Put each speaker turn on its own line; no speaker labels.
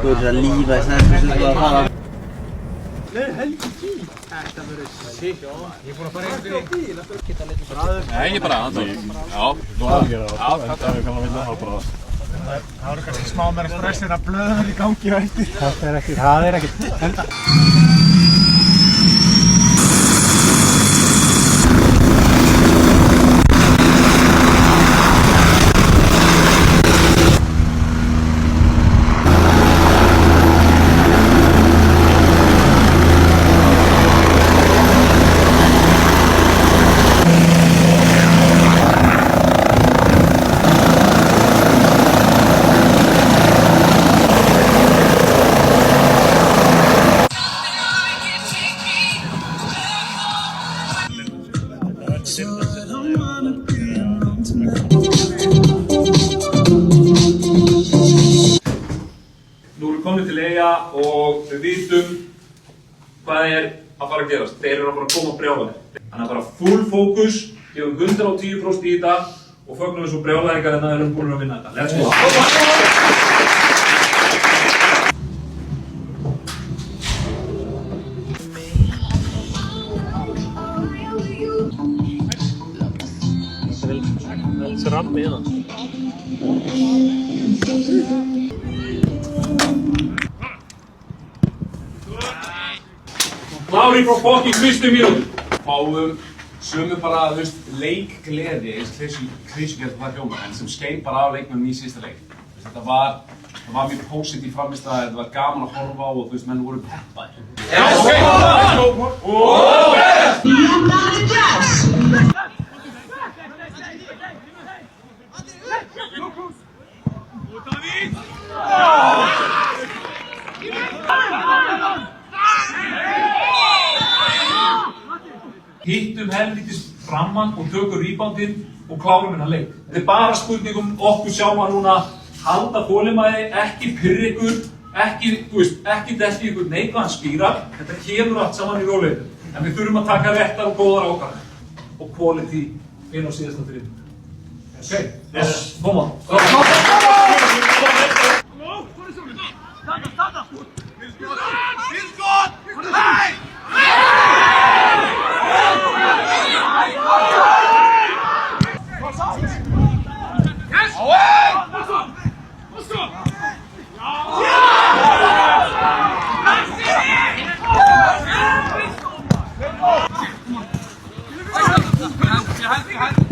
Þú ert að lífa í snættu sem þú að fara.
Nei, helgi bíl. Þetta verður sick. Ég er búinn að fara yfir bíl.
Nei, ég bara aðeins. Já, þú að gera það. Þetta er kannan vilja að bara.
Það voru kannski smá meira stress en að blöður í gangi á eftir. Það er ekkert.
Nú erum við komin til Eyja og við vitum hvað er að fara að gerast. Þeir eru að fara að koma brjálæðir. Þannig að bara full fókus, gefum 110% í þetta og fögnum við svo brjálæðingar en það erum búin að vinna þetta. Let's go!
Það er rammi hérna.
Klári frá fokking fyrstu mínútu.
Fáum sömu bara, þú veist, leikgleði eins klísugert var hljóma, en sem skein bara af leikmennum í síðasta leik. Þetta var mjög positív frammistaða, þetta var gaman að horfa á og þú veist, menn voru peppaðir.
Hittum helvítis frammann og tökum reboundinn og klárum hennar leik. Þetta er bara spurning okkur sjálfa núna, halda þolinmæði, ekki pirra ykkur, ekki delta ykkur neikvæðan spíra. Þetta kemur allt saman í rólegheitum. En við þurfum að taka réttar og góðar ákvarðanir. Og quality inn á síðasta þriðjung. Ok, koma.
Hand.